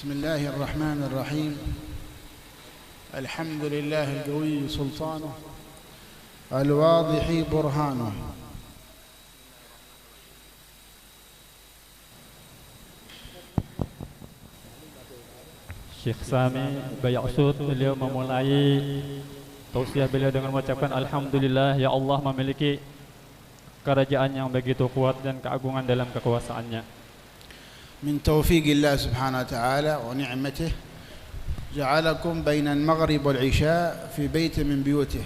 بسم الله الرحمن الرحيم. الحمد لله القوي سلطانه الواضح برهانه. Syekh Sami Bayaksud beliau memulai tausiah beliau dengan mengucapkan Alhamdulillah, ya Allah memiliki kerajaan yang begitu kuat dan keagungan dalam kekuasaannya. من توفيق الله سبحانه وتعالى ونعمته جعلكم بين المغرب والعشاء في بيت من بيوته.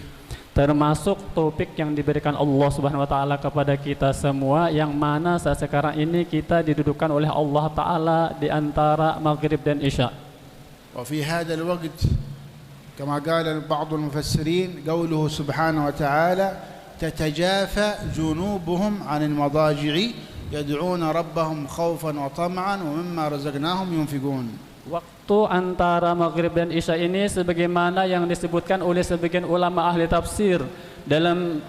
Termasuk taufik yang diberikan Allah Subhanahu wa taala kepada kita semua, yang mana saat sekarang ini kita didudukan oleh Allah taala di antara maghrib dan isya. وفي هذا الوقت كما قال بعض المفسرين قوله سبحانه وتعالى تتجافى جنوبهم عن المضاجع يدعون ربهم خوفا وطمعا ومما رزقناهم ينفقون. Waktu antara maghrib dan isya ini sebagaimana yang disebutkan oleh sebagian ulama ahli tafsir dalam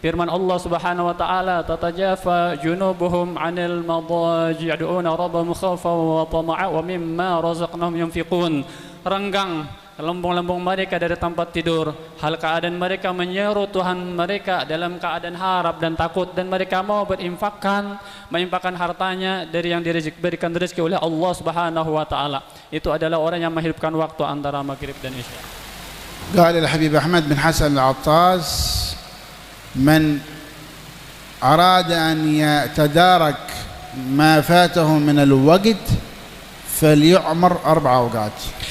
firman Allah Subhanahu wa taala, tatajafa junubuhum 'anil madaji' yad'una rabbahum khaufan wa tama'a wa mimma razaqnahum yunfiqun. Renggang lembung-lembung mereka dari tempat tidur, hal keadaan mereka menyeru Tuhan mereka dalam keadaan harap dan takut, dan mereka mau menginfakkan hartanya dari yang diberikan rezeki oleh Allah Subhanahu wa taala. Itu adalah orang yang menghidupkan waktu antara maghrib dan isya. قال الحبيب أحمد بن حسن العطاس من أراد أن يتدارك ما فاته من الوقت فليعمر 4 أوقات.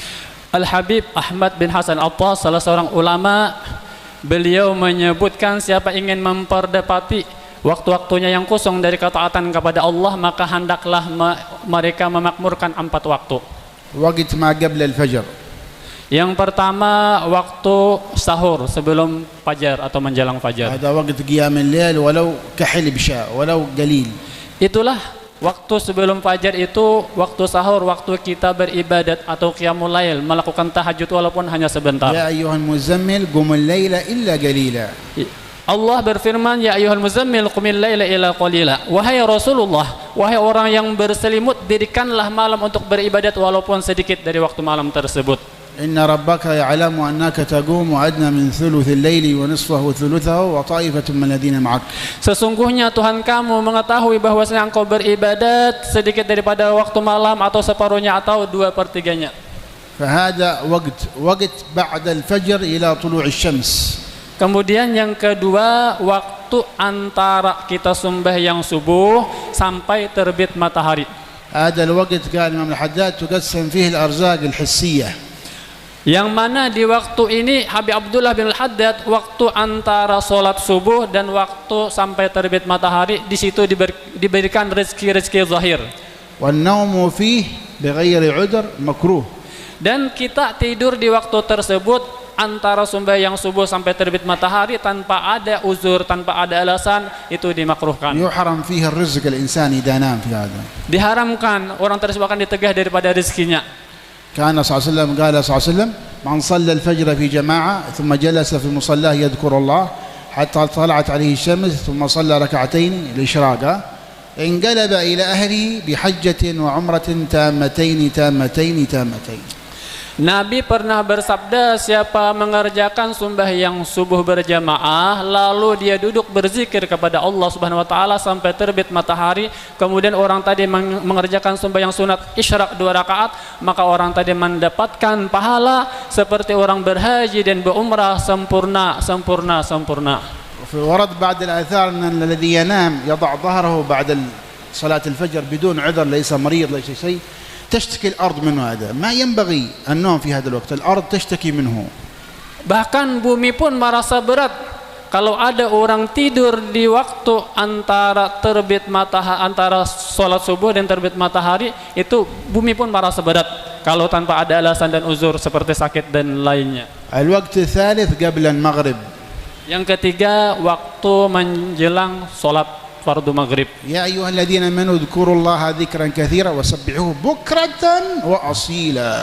Al-Habib Ahmad bin Hasan Al-Attas, salah seorang ulama, beliau menyebutkan siapa ingin memperdapati waktu-waktunya yang kosong dari ketaatan kepada Allah, maka hendaklah mereka memakmurkan 4 waktu. وقت ما قبل الفجر. Yang pertama waktu sahur sebelum fajar atau menjelang fajar. هذا وقت قيام الليل ولو كحل بشاء ولو قليل. Itulah waktu sebelum fajar, itu waktu sahur, waktu kita beribadat atau qiyamul lail, melakukan tahajud walaupun hanya sebentar. يا أيها المزمل قم الليل إلا قليلا. Allah berfirman, ya ayyuhal muzammil qumil laila illa qalila. Wahai Rasulullah, wahai orang yang berselimut, dirikanlah malam untuk beribadat walaupun sedikit dari waktu malam tersebut. إن ربك يعلم أنك تقوم أدنى من ثلث الليل ونصفه وثلثه وطائفة من الذين معك. Sesungguhnya Tuhan kamu mengetahui bahwasanya engkau beribadat sedikit daripada waktu malam atau separuhnya atau 2/3-nya. فهذا وقت بعد الفجر إلى طلوع الشمس. Kemudian yang kedua, waktu antara kita sembahyang subuh sampai terbit matahari. هذا الوقت قال الإمام الحداد تقسم فيه الأرزاق الحسية. Yang mana di waktu ini Habib Abdullah bin Al-Haddad, waktu antara sholat subuh dan waktu sampai terbit matahari, di situ diberikan rezeki zahir. والنوم فيه بغير عذر مكروه. Dan kita tidur di waktu tersebut antara sembahyang subuh sampai terbit matahari tanpa ada uzur, tanpa ada alasan, itu dimakruhkan. يحرم فيه الرزق الإنسان إذا نام في هذا. Diharamkan, orang tersebut akan ditegah daripada rezekinya. كان صلى الله عليه وسلم قال صلى الله عليه وسلم من صلى الفجر في جماعة ثم جلس في مصلاه يذكر الله حتى طلعت عليه الشمس ثم صلى ركعتين الإشراق انقلب إلى أهله بحجة وعمرة تامتين. Nabi pernah bersabda, siapa mengerjakan sembahyang subuh berjamaah lalu dia duduk berzikir kepada Allah Subhanahu wa taala sampai terbit matahari, kemudian orang tadi mengerjakan sembahyang sunat isyraq 2 rakaat, maka orang tadi mendapatkan pahala seperti orang berhaji dan berumrah sempurna. ورد بعد الآثار أن الذي ينام يضع ظهره بعد صلاة الفجر بدون عذر، ليس مريض ليس شيء، تشتكي الأرض منه. هذا ما ينبغي النوم في هذا الوقت، الأرض تشتكي منه. Bahkan bumi pun merasa berat kalau ada orang tidur di waktu antara antara sholat subuh dan terbit matahari, itu bumi pun merasa berat kalau tanpa ada alasan dan uzur seperti sakit dan lainnya. الوقت الثالث قبل المغرب. Yang ketiga, waktu menjelang sholat fardu maghrib. يا أيها الذين آمنوا اذكروا الله ذكرا كثيرا وسبحوه بكرة وأصيلا.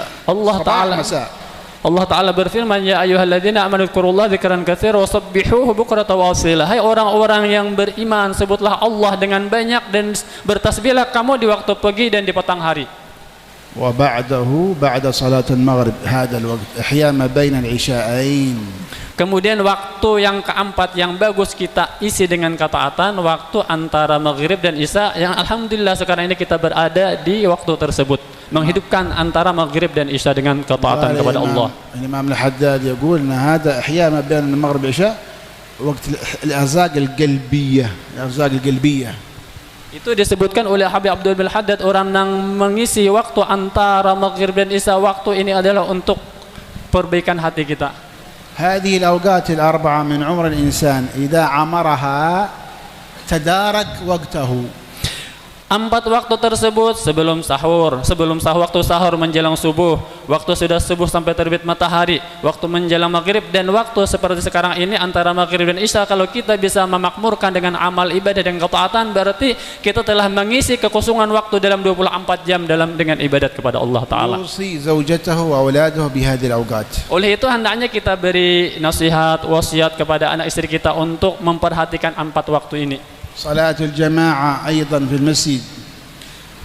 Allah Ta'ala berfirman, ya ayyuhalladzina amanu dzkurullaha dzikran katsiran wasabbihuhu bukratan wa asila. Hai orang-orang yang beriman, sebutlah Allah dengan banyak dan bertasbihlah kamu di waktu pagi dan di petang hari. وبعده بعد صلاة المغرب هذا الوقت إحياء ما بين العشاءين. Kemudian waktu yang keempat yang bagus kita isi dengan ketaatan, waktu antara maghrib dan isya, yang alhamdulillah sekarang ini kita berada di waktu tersebut, menghidupkan antara maghrib dan isya dengan ketaatan kepada Allah. Imam Al-Haddad يقول أن هذا إحياء ما بين المغرب والعشاء وقت الأرزاق القلبية، الأرزاق القلبية. Itu disebutkan oleh Habib Abdul bin Haddad, orang yang mengisi waktu antara maghrib dan isya, waktu ini adalah untuk perbaikan hati kita. هذه الأوقات الأربعة من عمر الإنسان إذا عمرها تدارك وقته. 4 waktu tersebut sebelum sahur, waktu sahur menjelang subuh, waktu sudah subuh sampai terbit matahari, waktu menjelang maghrib, dan waktu seperti sekarang ini antara maghrib dan isya. Kalau kita bisa memakmurkan dengan amal ibadah dan ketaatan, berarti kita telah mengisi kekosongan waktu dalam 24 jam dengan ibadat kepada Allah Ta'ala. Oleh itu hendaknya kita beri nasihat, wasiat kepada anak istri kita untuk memperhatikan 4 waktu ini. Salatul jamaah aidan fil masjid.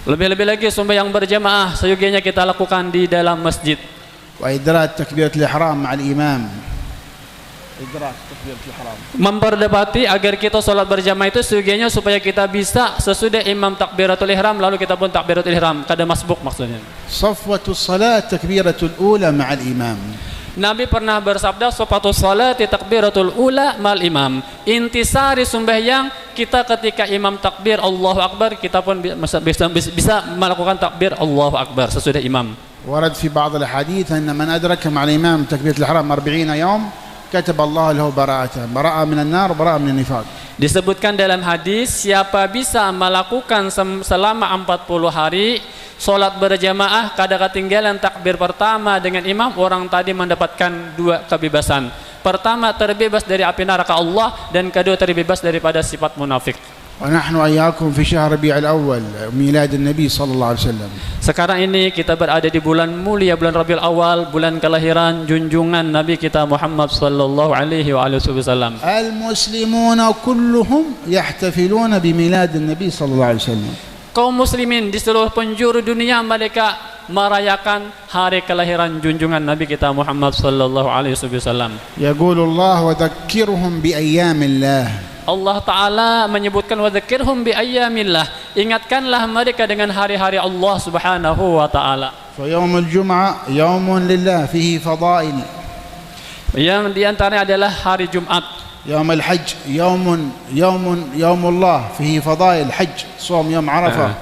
Lebih-lebih lagi sembahyang berjamaah seyogianya kita lakukan di dalam masjid. Wa idrak takbiratul ihram ma'al imam. Idrak takbiratul ihram. Memperdebati agar kita salat berjamaah itu seyogianya supaya kita bisa sesudah imam takbiratul ihram lalu kita pun takbiratul ihram, kada masbuk maksudnya. Safwatus salat takbiratul ula ma'al imam. Nabi pernah bersabda, "Safatus salati takbiratul ula mal imam." Intisari sembahyang kita ketika imam takbir Allahu Akbar, kita pun bisa melakukan takbir Allahu Akbar sesudah imam. Warad fi ba'd al-hadits anna man adraka ma'al imam takbiratul ihram 40 yawm kataba Allah lahu bara'atan, bara'a minan nar, bara'a minan nifaq. Disebutkan dalam hadis, siapa bisa melakukan selama 40 hari solat berjamaah kada ketinggalan takbir pertama dengan imam, orang tadi mendapatkan 2 kebebasan. Pertama, terbebas dari api neraka Allah, dan kedua, terbebas daripada sifat munafik. Wa nahnu ayyakum fi syahr Rabiul Awwal, milad Nabi sallallahu alaihi wasallam. Sekarang ini kita berada di bulan mulia, bulan Rabiul Awal, bulan kelahiran junjungan Nabi kita Muhammad sallallahu alaihi wasallam. Al-muslimuna kulluhum yahtafiluna bi milad Nabi sallallahu alaihi wasallam. Kaum muslimin di seluruh penjuru dunia mereka merayakan hari kelahiran junjungan Nabi kita Muhammad sallallahu alaihi wasallam. Yaqulullah wa dzakkirhum bi ayyamillah. Allah Ta'ala menyebutkan wa dzakkirhum bi ayyamillah, ingatkanlah mereka dengan hari-hari Allah Subhanahu wa Ta'ala. Fa yaumul jum'ah yaumun lillah fihi fadail. Yang di antaranya adalah hari Jumat. يوم الحج يوم الله فيه فضائل حج صوم يوم عرفة.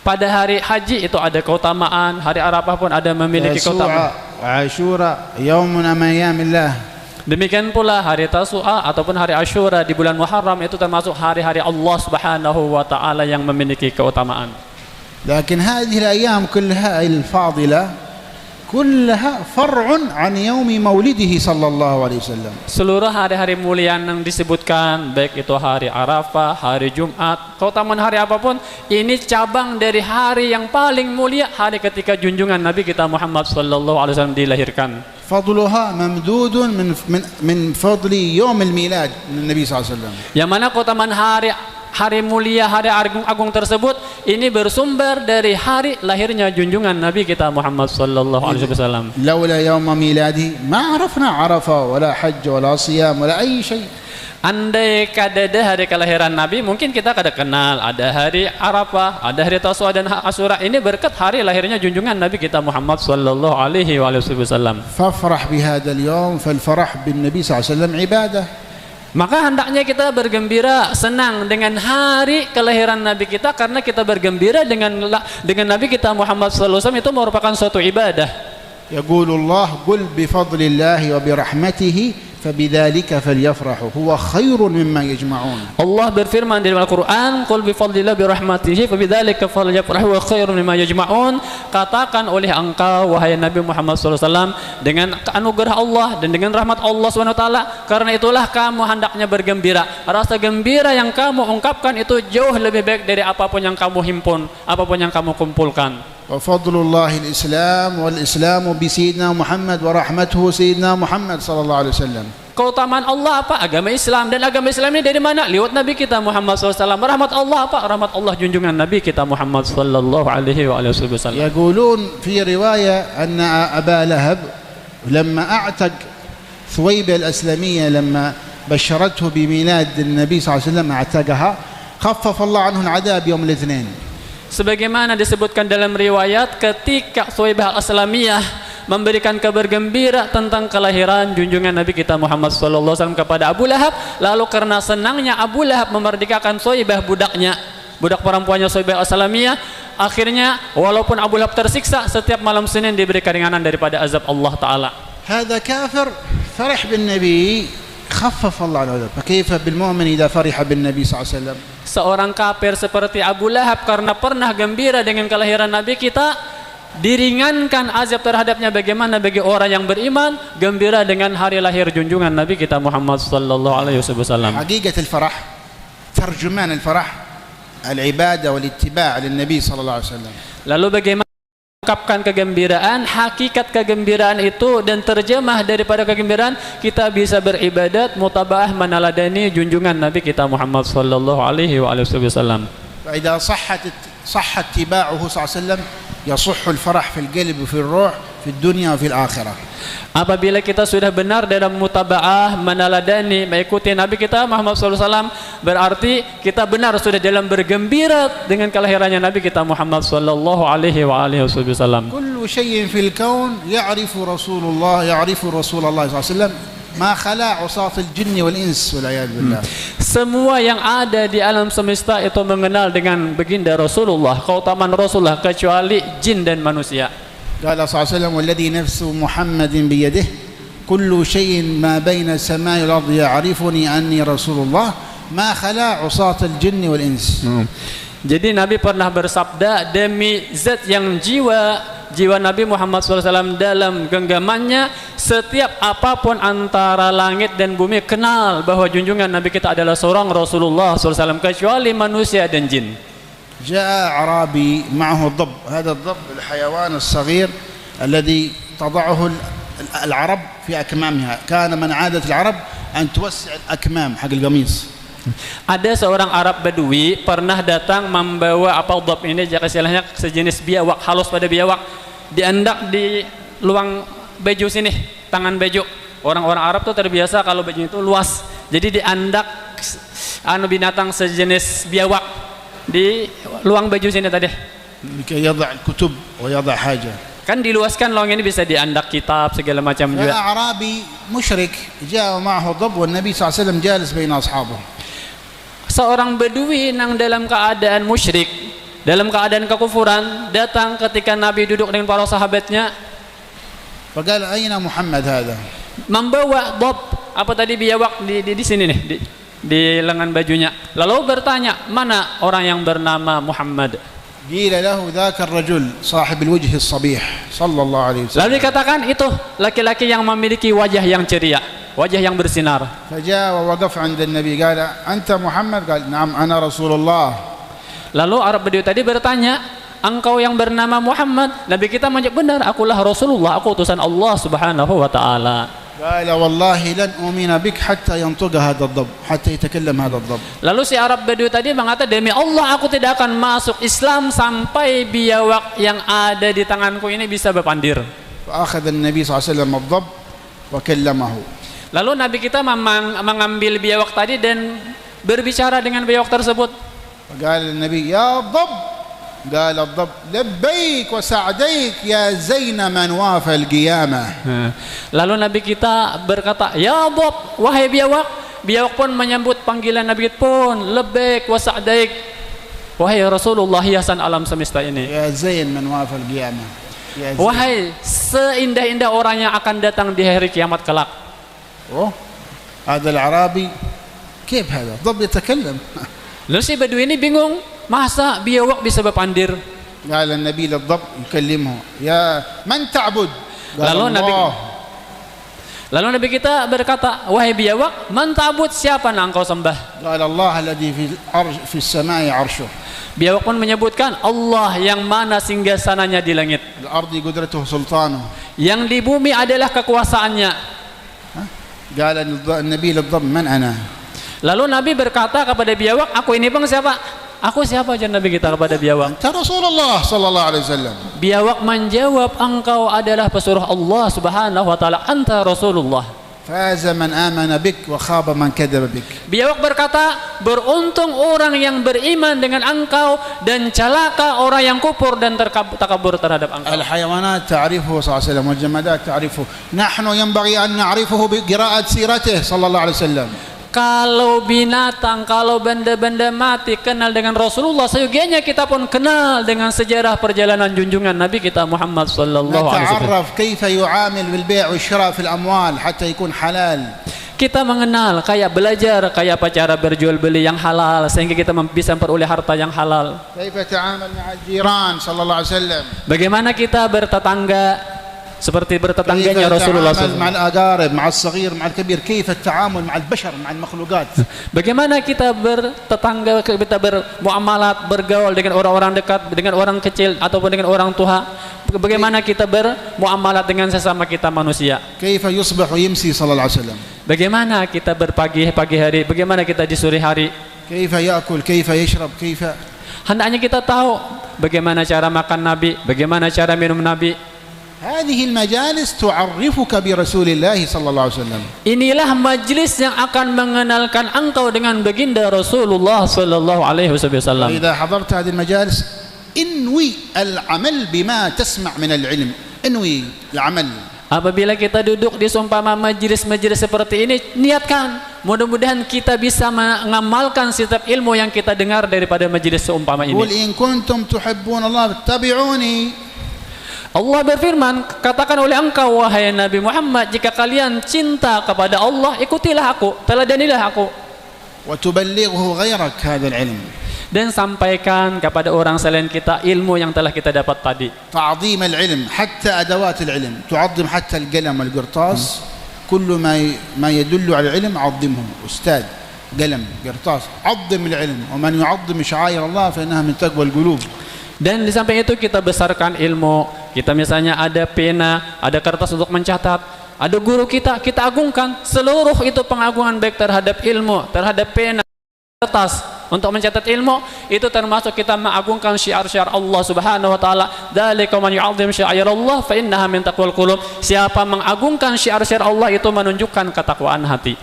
Pada hari haji itu ada keutamaan, hari Arafah pun ada memiliki keutamaan. Ashura yaumun min ayyamillah. Demikian pula hari Tasu'a ataupun hari Ashura di bulan Muharram itu termasuk hari-hari Allah Subhanahu wa Ta'ala yang memiliki keutamaan. Lakin hadhihi al-ayyam kullaha al-fadila كلها فرع عن يوم مولده صلى الله عليه وسلم. Seluruh hari-hari mulia yang disebutkan, baik itu hari Arafah, hari Jumat, keutamaan hari apapun, ini cabang dari hari yang paling mulia, hari ketika junjungan Nabi kita Muhammad sallallahu alaihi wasallam dilahirkan. Fadluha mamdudun min fadli yaum al-milad min Nabi sallallahu alaihi wasallam. Yang mana keutamaan hari mulia, hari agung tersebut ini bersumber dari hari lahirnya junjungan Nabi kita Muhammad sallallahu alaihi wasallam. Laula yaum miladi ma arafna Arafah wala hajj wala siyam wala ay shay. Andai kada ada hari kelahiran Nabi, mungkin kita kada kenal ada hari Arafah, ada hari Tasu'a dan Asyura. Ini berkat hari lahirnya junjungan Nabi kita Muhammad sallallahu alaihi wasallam. Fafrah bihadzal yaum fal farah bin Nabi sallallahu alaihi wasallam ibadah. Maka hendaknya kita bergembira, senang dengan hari kelahiran Nabi kita, karena kita bergembira dengan Nabi kita Muhammad sallallahu alaihi wasallam itu merupakan suatu ibadah. Yaqulullah qul bi fadlillahi wa bi rahmatihi fabidzalika falyafrahu huwa khairun mimma yajma'un. Allah berfirman di dalam Al-Qur'an, qul bi fadlillahi bi rahmatihi fabidzalika falyafrahu huwa khairun mimma yajma'un. Katakan oleh engkau wahai Nabi Muhammad sallallahu alaihi wasallam, dengan anugerah Allah dan dengan rahmat Allah Subhanahu wa taala, karena itulah kamu hendaknya bergembira. Rasa gembira yang kamu ungkapkan itu jauh lebih baik dari apapun yang kamu himpun, apapun yang kamu kumpulkan. وفضل الله الإسلام والإسلام بسيدنا محمد ورحمته سيدنا محمد صلى الله عليه وسلم. keutamaan Allah apa? Agama Islam. Dan agama Islam ini dari mana? Lewat Nabi kita Muhammad SAW. Rahmat Allah apa? Rahmat Allah junjungan Nabi kita Muhammad sallallahu alaihi wasallam. يقولون في رواية أن أبا لهب لما أعتق ثويبة الأسلمية لما بشرته بميلاد النبي صلى الله عليه وسلم اعتقها خفف الله عنه العذاب يوم الاثنين. Sebagaimana disebutkan dalam riwayat, ketika Thuwaibah al-Aslamiyah memberikan kabar gembira tentang kelahiran junjungan Nabi kita Muhammad SAW kepada Abu Lahab, lalu karena senangnya Abu Lahab memerdekakan Thuwaibah budaknya, budak perempuannya Thuwaibah al-Aslamiyah, akhirnya walaupun Abu Lahab tersiksa, setiap malam Senin diberi keringanan daripada azab Allah Ta'ala. هذا كافر فرح بالنبي خفف الله عنه. فكيف بالمؤمن إذا فرح بالنبي صلى الله عليه وسلم. Seorang kafir seperti Abu Lahab karena pernah gembira dengan kelahiran Nabi kita, diringankan azab terhadapnya. Bagaimana bagi orang yang beriman gembira dengan hari lahir junjungan Nabi kita Muhammad sallallahu alaihi wasallam. حقيقة الفرح ترجمان الفرح العبادة والاتباع للنبي صلى الله عليه وسلم. Lalu bagaimana mengungkapkan kegembiraan, hakikat kegembiraan itu, dan terjemah daripada kegembiraan kita bisa beribadat, mutabaah, meneladani junjungan Nabi kita Muhammad sallallahu alaihi wasallam. فإذا صح اتباعه صلى الله عليه وسلم يصح الفرح في القلب وفي الروح في الدنيا وفي الآخرة. Apabila kita sudah benar dalam mutabaah, meneladani, mengikuti Nabi kita Muhammad SAW, berarti kita benar sudah dalam bergembira dengan kelahirannya Nabi kita Muhammad sallallahu alaihi wasallam. كل شيء في الكون يعرف رسول الله صلى الله عليه وسلم ما خلا عصاة الجن والإنس والعياذ بالله. Semua yang ada di alam semesta itu mengenal dengan baginda Rasulullah, keutamaan Rasulullah, kecuali jin dan manusia. قال صلى الله عليه وسلم والذي نفس محمد بيده كل شيء ما بين السماء والأرض يعرفني أني رسول الله ما خلا عصاة الجن والإنس. Jadi Nabi pernah bersabda, demi zat yang jiwa Nabi Muhammad SAW dalam genggamannya, setiap apapun antara langit dan bumi kenal bahwa junjungan Nabi kita adalah seorang Rasulullah SAW, kecuali manusia dan jin. جاء أعرابي معه الضب. هذا الضب الحيوان الصغير الذي تضعه العرب في أكمامها. كان من عادة العرب أن توسع الأكمام حق القميص. Ada seorang Arab Badui pernah datang membawa dhab ini, jika istilahnya sejenis biawak, halus pada biawak, diandak di luang baju sini, tangan baju. Orang-orang Arab tuh terbiasa kalau baju itu luas, jadi diandak binatang sejenis biawak di luang baju sini tadi. يضع الكتب ويضع حاجة. Kan diluaskan luang ini, bisa diandak kitab segala macam juga. أعرابي مشرك جاء معه ضب والنبي صلى الله عليه وسلم جالس بين أصحابه. Seorang Badui yang dalam keadaan musyrik, dalam keadaan kekufuran, datang ketika Nabi duduk dengan para sahabatnya. فقال أين محمد هذا؟ Membawa dhab, apa tadi, biawak di sini nih, di lengan bajunya. Lalu bertanya, mana orang yang bernama Muhammad? قيل له ذاك الرجل صاحب الوجه الصبيح صلى الله عليه وسلم. Lalu dikatakan, itu laki-laki yang memiliki wajah yang ceria, wajah yang bersinar. فجاء ووقف عند النبي قال أنت محمد؟ قال نعم أنا رسول الله. Lalu Arab Badui tadi bertanya, engkau yang bernama Muhammad? Nabi kita menjawab, benar, akulah Rasulullah, aku utusan Allah Subhanahu wa taala. قال والله لن أؤمن بك حتى ينطق هذا الضب حتى يتكلم هذا الضب. Lalu si Arab Badui tadi mengatakan, demi Allah aku tidak akan masuk Islam sampai biawak yang ada di tanganku ini bisa berpandir. فأخذ النبي صلى الله عليه وسلم الضب وكلمه. Lalu Nabi kita mengambil biawak tadi dan berbicara dengan biawak tersebut. فقال النبي يا ضب. قال الضب لبيك وسعديك يا زين من وافى القيامة. Lalu Nabi kita berkata, ya dhab, wahai biawak. Biawak pun menyambut panggilan Nabi pun, labbaik wa sa'daik, wahai Rasulullah, hiasan alam semesta ini. يا زين من وافى القيامة. Wahai seindah-indah orang yang akan datang di hari kiamat kelak. Oh, هذا الأعرابي كيف هذا ضب يتكلم. Lalu si Badui ini bingung, masa biawak bisa berpandir? قال النبي للضب يكلمه يا من تعبد؟ قال الله. Lalu Nabi kita berkata, wahai biawak, man ta'bud, siapa yang engkau sembah? قال الله الذي في السماء عرشه. Biawak pun menyebutkan, Allah yang mana singgasananya di langit, الأرض قدرته سلطانه. yang di bumi adalah kekuasaannya. قال النبي للضب من أنا؟ Lalu Nabi berkata kepada biawak, aku ini bang siapa? Aku siapa, aja Nabi kita kepada biawak. أنت رسول الله صلى الله عليه وسلم. Biawak menjawab, engkau adalah pesuruh Allah subhanahu wa ta'ala, anta Rasulullah. فاز من آمن بك وخاب من كذب بك. Biawak berkata, beruntung orang yang beriman dengan engkau dan celaka orang yang kufur dan takabur terhadap engkau. الحيوانات تعرفه صلى الله عليه وسلم والجمادات تعرفه، نحن ينبغي أن نعرفه بقراءة سيرته صلى الله عليه وسلم. Kalau binatang, kalau benda-benda mati kenal dengan Rasulullah, seyogianya kita pun kenal dengan sejarah perjalanan junjungan Nabi kita Muhammad sallallahu alaihi wasallam. نتعرف كيف يعامل بالبيع والشراء في الأموال حتى يكون حلال. Kita mengenal, kayak belajar kayak apa cara berjual beli yang halal sehingga kita bisa memperoleh harta yang halal. كيف يتعامل مع الجيران صلى الله عليه وسلم. Bagaimana kita bertetangga seperti bertetangganya Rasulullah SAW. مع الأقارب مع الصغير مع الكبير، كيف التعامل مع البشر مع المخلوقات. Bagaimana kita bertetangga, kita bermuamalat, bergaul dengan orang-orang dekat, dengan orang kecil ataupun dengan orang tua. Bagaimana kita bermuamalat dengan sesama kita manusia. كيف يصبح ويمسي صلى الله عليه وسلم. Bagaimana kita pagi hari, bagaimana kita di sore hari. كيف يأكل كيف يشرب كيف. Hendaknya kita tahu bagaimana cara makan Nabi, bagaimana cara minum Nabi. هذه المجالس تعرفك برسول الله صلى الله عليه وسلم. Inilah majlis yang akan mengenalkan engkau dengan baginda Rasulullah sallallahu alaihi wasallam. إذا حضرت هذه المجالس انوي العمل بما تسمع من العلم، انوي العمل. Apabila kita duduk di seumpama majlis-majlis seperti ini, niatkan mudah-mudahan kita bisa mengamalkan setiap ilmu yang kita dengar daripada majlis seumpama ini. قل إن كنتم تحبون الله اتبعوني. Allah berfirman, katakan oleh engkau wahai Nabi Muhammad, jika kalian cinta kepada Allah, ikutilah aku, teladanilah aku. وتبلغه غيرك هذا العلم. Dan sampaikan kepada orang selain kita ilmu yang telah kita dapat tadi. تعظيم العلم حتى أدوات العلم، تعظم حتى القلم والقرطاس، كل ما يدل على العلم عظمه. أستاذ قلم قرطاس عظم العلم، ومن يعظم شعائر الله فإنها من تقوى القلوب. Dan di samping itu kita besarkan ilmu. Kita misalnya ada pena, ada kertas untuk mencatat, ada guru kita, kita agungkan. Seluruh itu pengagungan baik terhadap ilmu, terhadap pena, kertas untuk mencatat ilmu, itu termasuk kita mengagungkan syiar-syiar Allah Subhanahu wa taala. Dzalika man yu'azzim syi'arallah fa innaha min taqwal qulub. Siapa mengagungkan syiar-syiar Allah itu menunjukkan ketakwaan hati.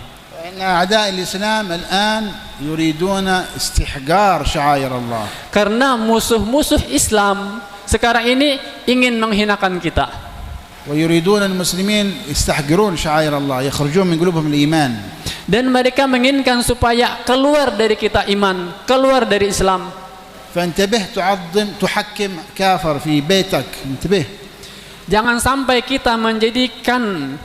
إن أعداء الإسلام الآن يريدون استحقار شعائر الله. Karena musuh-musuh Islam sekarang ini ingin menghinakan kita. ويريدون المسلمين يستحقرون شعائر الله، يخرجون من قلوبهم الإيمان. Dan mereka menginginkan supaya keluar dari kita iman, keluar dari Islam. فانتبه، تعظم تحكم كافر في بيتك، انتبه. Jangan sampai kita menjadikan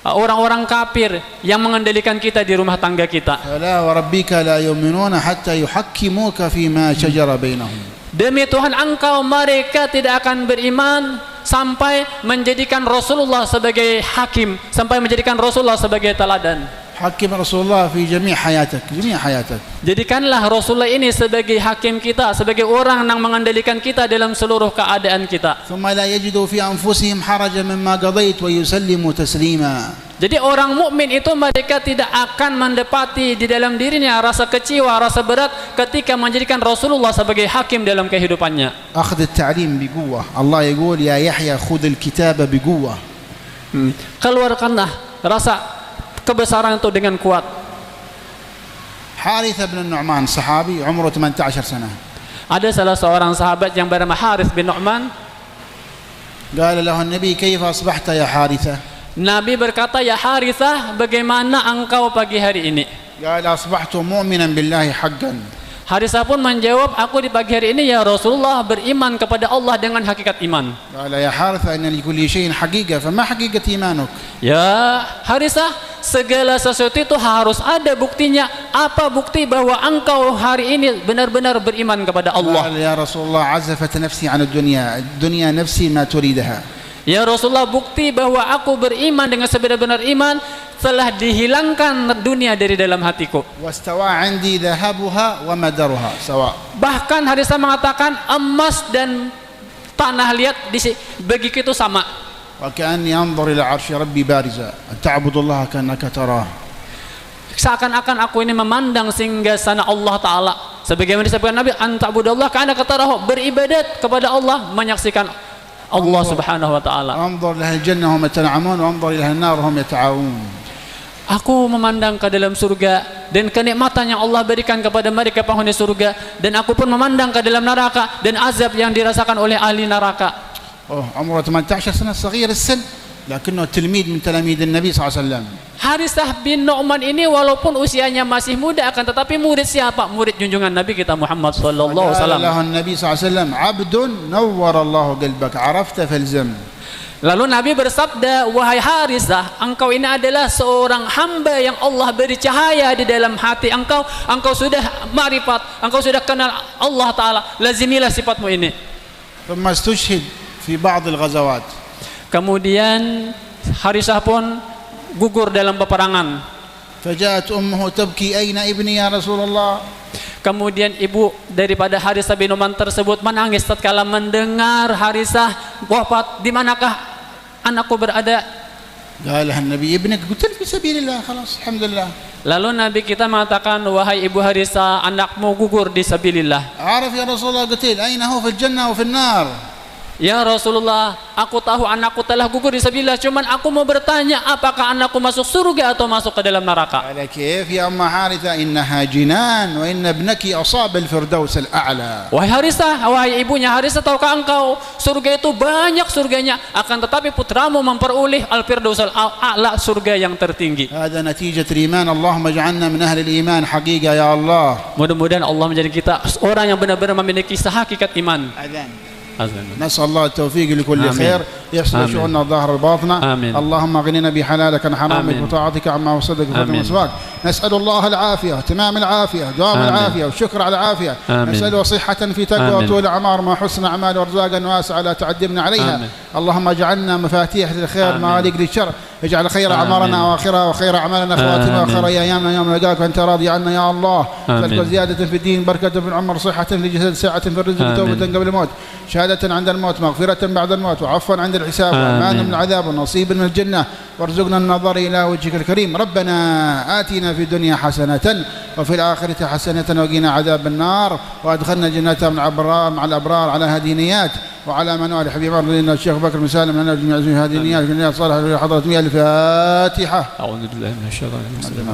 orang-orang kafir yang mengendalikan kita di rumah tangga kita. فلا وربك لا يؤمنون حتى يحكموك فيما شجر بينهم. Demi Tuhan engkau, mereka tidak akan beriman sampai menjadikan Rasulullah sebagai hakim, sampai menjadikan Rasulullah sebagai teladan. حكم رسول الله في جميع حياتك، جميع حياتك. Jadikanlah Rasulullah ini sebagai hakim kita, sebagai orang yang mengendalikan kita dalam seluruh keadaan kita. ثم لا يجدوا في أنفسهم حرجا مما قضيت ويسلموا تسليما. Jadi orang mukmin itu mereka tidak akan mendapati di dalam dirinya rasa kecewa, rasa berat ketika menjadikan Rasulullah sebagai hakim dalam kehidupannya. أخذ التعليم بقوة. الله يقول يا يحيى خذ الكتاب بقوة. Keluarkanlah rasa kebesaran itu dengan kuat. حارثة بن النعمان صحابي عمره 18 سنة. Ada salah seorang sahabat yang bernama Harith bin Nu'man. قال له النبي كيف أصبحت يا حارثة؟ Nabi berkata, ya Harithah, bagaimana engkau pagi hari ini? قال أصبحت مؤمنا بالله حقا. Harithah pun menjawab, aku di pagi hari ini ya Rasulullah beriman kepada Allah dengan hakikat iman. قال يا حارثة إن لكل شيء حقيقة فما حقيقة إيمانك؟ Ya Harithah, segala sesuatu itu harus ada buktinya. Apa bukti bahwa engkau hari ini benar-benar beriman kepada Allah? قال يا رسول الله عزفت نفسي عن الدنيا، الدنيا نفسي ما تريدها. Ya Rasulullah, bukti bahwa aku beriman dengan sebenar-benar iman, telah dihilangkan dunia dari dalam hatiku. واستوى عندي ذهبها ومدرها سواء. Bahkan Harithah mengatakan emas dan tanah liat bagi kita sama. وكأني أنظر إلى عرش ربي بارزا أن تعبد الله كأنك تراه. Seakan-akan aku ini memandang singgasana Allah Ta'ala, sebagaimana disebutkan Nabi, an ta'budallah ka'annaka tarahu, beribadat kepada Allah menyaksikan Allah Subhanahu wa Ta'ala. انظر إلى الجنة هم يتنعمون وانظر إلى النار هم يتعاون. Aku memandang ke dalam surga dan kenikmatan yang Allah berikan kepada mereka penghuni surga, dan aku pun memandang ke dalam neraka dan azab yang dirasakan oleh ahli neraka. عمره 18 سنة صغير السن لكنه تلميذ من تلاميذ النبي صلى الله عليه وسلم. Harisah bin Nu'man ini walaupun usianya masih muda, akan tetapi murid siapa? Murid junjungan Nabi kita Muhammad sallallahu alaihi wasallam. قال له النبي صلى الله عليه وسلم عبد نور الله قلبك عرفت فالزم. Lalu Nabi bersabda, wahai Harisah, engkau ini adalah seorang hamba yang Allah beri cahaya di dalam hati engkau. Engkau sudah ma'rifat, engkau sudah kenal Allah Ta'ala, lazimilah sifatmu ini. ثم استشهد في بعض الغزوات. Kemudian Harisah pun gugur dalam peperangan. فجاءت أمه تبكي أين ابني يا رسول الله. Kemudian ibu daripada Harisah bin Nu'man tersebut menangis tatkala mendengar Harisah wafat. Di manakah anakku berada? قال النبي ابنك قتل في سبيل الله خلاص الحمد لله. Lalu Nabi kita mengatakan, wahai ibu Harisah, anakmu gugur di sabilillah. عارف يا رسول الله قتل أين هو في الجنة وفي النار. Ya Rasulullah, aku tahu anakku telah gugur di sabilillah, cuman aku mau bertanya, apakah anakku masuk surga atau masuk ke dalam neraka? قال كيف يا أم حارثة إنها جنان وإن ابنك أصاب الفردوس الأعلى. Wahai Harisah, wahai ibunya Harisah, tahukah engkau surga itu banyak surganya, akan tetapi putramu memperoleh al-firdausul a'la, surga yang tertinggi. هذا نتيجة الإيمان. اللهم اجعلنا من أهل الإيمان حقيقة يا الله. Mudah-mudahan Allah menjadi kita orang yang benar-benar memiliki sehakikat iman. نسأل الله التوفيق لكل خير يصلح شؤوننا الظاهر الباطنة. اللهم اغننا بحلالك عن حرامك وطاعتك عما وصدك بفضل مسواك. نسأل الله العافية، تمام العافية، دوام العافية، والشكر على العافية. نسأله صحة في تقوى وطول أعمار مع حسن أعمال وأرزاقا واسعة لا تعدمنا عليها. اللهم اجعلنا مفاتيح للخير مغاليق للشر. اجعل خير أعمارنا وآخرها وخير أعمالنا خواتمها وخير أيامنا يوم نلقاك وأنت راضي عنا يا الله. فلك زيادة في الدين، بركة في العمر، صحة في الجسد، سعة في الرزق، توبة قبل الموت، شهادة عند الموت، مغفرة بعد الموت، وعفوا عند الحساب، وأمان من العذاب، ونصيب من الجنة، وارزقنا النظر إلى وجهك الكريم. ربنا آتنا في الدنيا حسنة وفي الآخرة حسنة وقنا عذاب النار، وأدخلنا الجنة مع الأبرار على هدينيات وعلى من والي حبيب الله الشيخ بكر بن سالم لنا جميع هذه النيات من صالح لحضرة الفاتحة. أعوذ بالله من الشيطان الرجيم.